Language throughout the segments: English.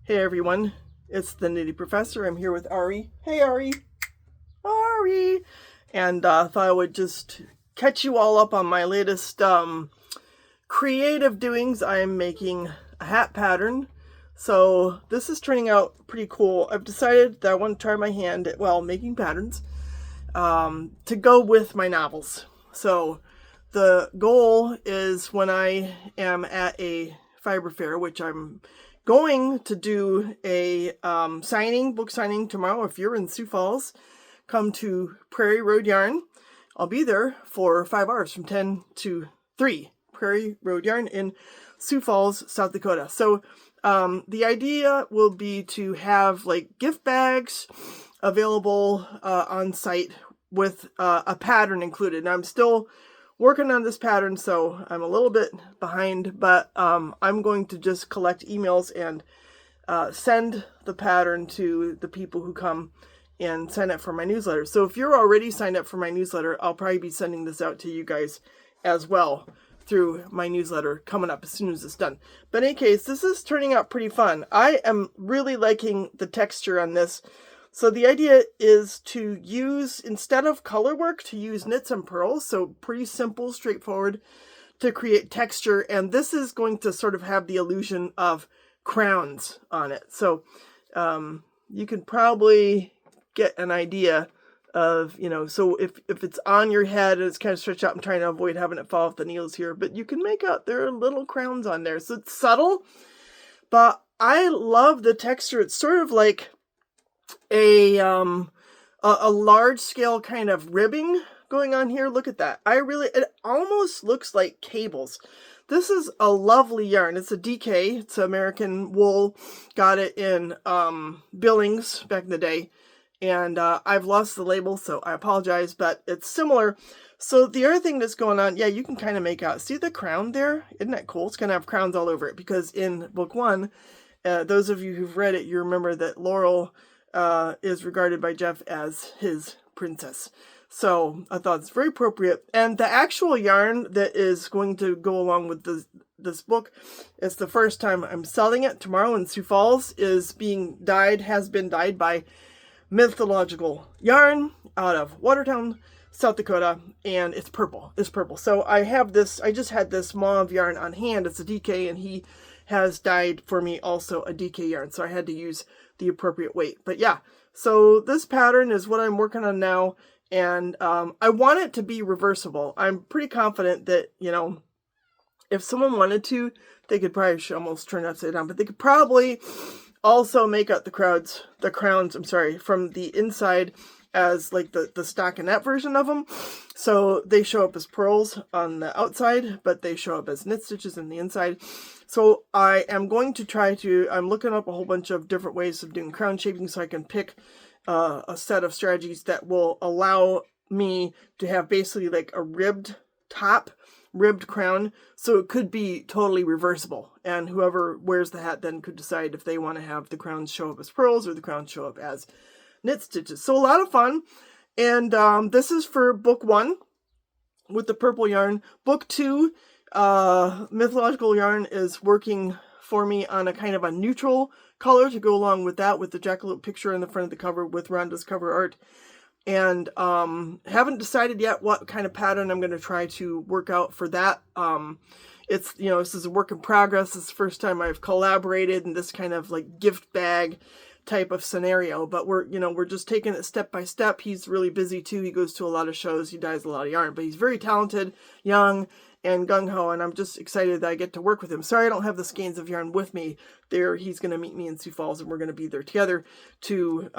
Hey everyone, it's the Nitty Professor. I'm here with Ari. Hey Ari! Ari! And thought I would just catch you all up on my latest creative doings. I'm making a hat pattern. So this is turning out pretty cool. I've decided that I want to try my hand at, making patterns to go with my novels. So the goal is when I am at a fiber fair, which I'm going to do a book signing tomorrow. If you're in Sioux Falls, come to Prairie Road Yarn. I'll be there for 5 hours from 10 to 3. Prairie Road Yarn in Sioux Falls, South Dakota. So the idea will be to have like gift bags available on site with a pattern included. And I'm still working on this pattern, so I'm a little bit behind, but I'm going to just collect emails and send the pattern to the people who come and sign up for my newsletter. So if you're already signed up for my newsletter, I'll probably be sending this out to you guys as well through my newsletter coming up as soon as it's done. But in any case, this is turning out pretty fun. I am really liking the texture on this. So the idea is to use, instead of color work, to use knits and purls. So pretty simple, straightforward to create texture. And this is going to sort of have the illusion of crowns on it. So you can probably get an idea of, so if it's on your head and it's kind of stretched out, I'm trying to avoid having it fall off the needles here, but you can make out there are little crowns on there. So it's subtle, but I love the texture. It's sort of like a large scale kind of ribbing going on here. Look at that. It almost looks like cables. This is a lovely yarn. It's a DK. It's American wool. Got it in Billings back in the day. And I've lost the label, so I apologize, but it's similar. So the other thing that's going on, you can kind of make out, see the crown there? Isn't that cool? It's going to have crowns all over it, because in book 1, those of you who've read it, you remember that Laurel is regarded by Jeff as his princess. So I thought it's very appropriate. And the actual yarn that is going to go along with this book, it's the first time I'm selling it tomorrow in Sioux Falls, has been dyed by Mythological Yarn out of Watertown, South Dakota, and it's purple. It's purple. So I just had this mauve yarn on hand. It's a DK, and he has dyed for me also a DK yarn. So I had to use the appropriate weight. But yeah, so this pattern is what I'm working on now. And I want it to be reversible. I'm pretty confident that, if someone wanted to, they could probably almost turn it upside down, but they could probably also make up the crowns, from the inside as like the stockinette version of them. So they show up as pearls on the outside, but they show up as knit stitches in the inside. So I am going to I'm looking up a whole bunch of different ways of doing crown shaping so I can pick a set of strategies that will allow me to have basically like a ribbed crown, so it could be totally reversible, and whoever wears the hat then could decide if they want to have the crowns show up as pearls or the crowns show up as knit stitches. So a lot of fun. And this is for book 1 with the purple yarn. Book 2, Mythological Yarn is working for me on a kind of a neutral color to go along with that, with the jackalope picture in the front of the cover with Rhonda's cover art. And haven't decided yet what kind of pattern I'm going to try to work out for that. It's, this is a work in progress. It's the first time I've collaborated in this kind of like gift bag type of scenario, but we're just taking it step by step. He's really busy too. He goes to a lot of shows. He dyes a lot of yarn, but he's very talented, young, and gung-ho, and I'm just excited that I get to work with him. Sorry I don't have the skeins of yarn with me there. He's going to meet me in Sioux Falls, and we're going to be there together to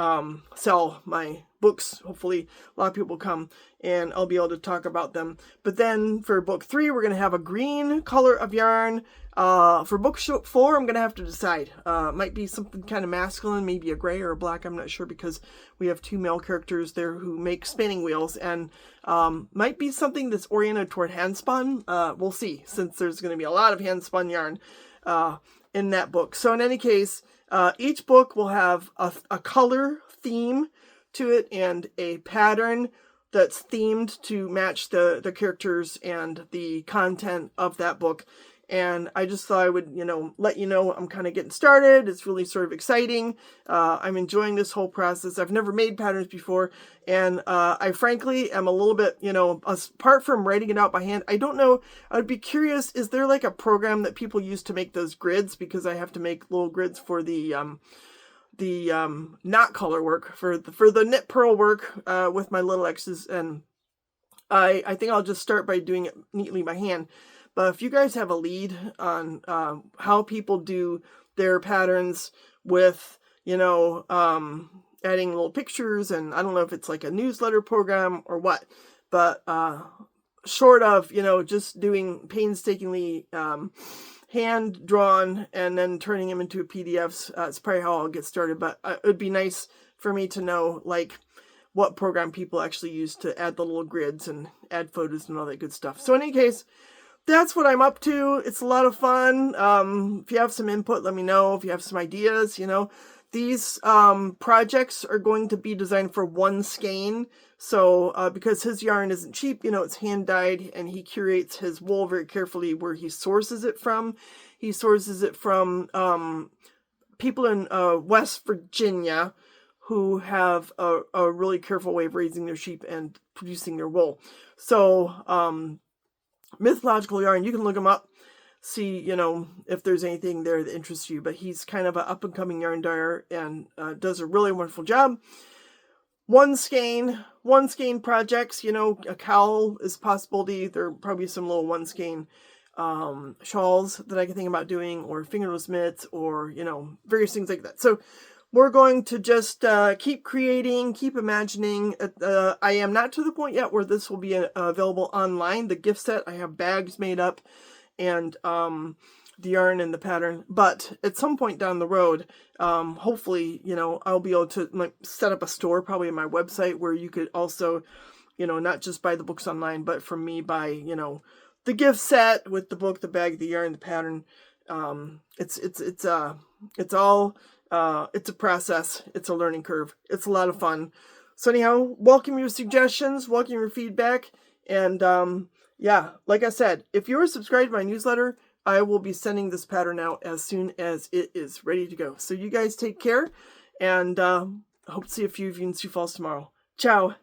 sell my books. Hopefully a lot of people come, and I'll be able to talk about them. But then for book 3, we're going to have a green color of yarn. For book 4, I'm going to have to decide. Might be something kind of masculine, maybe a gray or a black. I'm not sure, because we have 2 male characters there who make spinning wheels, and might be something that's oriented toward hand spun. We'll see, since there's going to be a lot of hand spun yarn in that book. So in any case, each book will have a color theme to it and a pattern that's themed to match the characters and the content of that book. And I just thought I would, let you know I'm kind of getting started. It's really sort of exciting. I'm enjoying this whole process. I've never made patterns before. And I frankly am a little bit, apart from writing it out by hand, I don't know. I would be curious, is there like a program that people use to make those grids? Because I have to make little grids for the knot color work, for the knit purl work with my little X's. And I think I'll just start by doing it neatly by hand. But if you guys have a lead on how people do their patterns with, adding little pictures, and I don't know if it's like a newsletter program or what, but short of, just doing painstakingly hand drawn and then turning them into PDFs, it's probably how I'll get started. But it would be nice for me to know, like, what program people actually use to add the little grids and add photos and all that good stuff. So in any case, that's what I'm up to. It's a lot of fun. If you have some input, let me know. If you have some ideas, these projects are going to be designed for one skein. So because his yarn isn't cheap, it's hand dyed, and he curates his wool very carefully where he sources it from. He sources it from people in West Virginia who have a really careful way of raising their sheep and producing their wool. So Mythological Yarn, you can look him up, see, if there's anything there that interests you. But he's kind of an up-and-coming yarn dyer and does a really wonderful job. One skein projects, a cowl is a possibility. There are probably some little one skein shawls that I can think about doing, or fingerless mitts, or, various things like that. So we're going to just keep creating, keep imagining. I am not to the point yet where this will be available online. The gift set, I have bags made up, and the yarn and the pattern. But at some point down the road, hopefully, I'll be able to set up a store, probably on my website, where you could also, not just buy the books online, but from me buy, the gift set with the book, the bag, the yarn, the pattern. It's all. It's a process. It's a learning curve. It's a lot of fun. So anyhow, welcome your suggestions, welcome your feedback. And yeah, like I said, if you're subscribed to my newsletter, I will be sending this pattern out as soon as it is ready to go. So you guys take care, and I hope to see a few of you in Sioux Falls tomorrow. Ciao.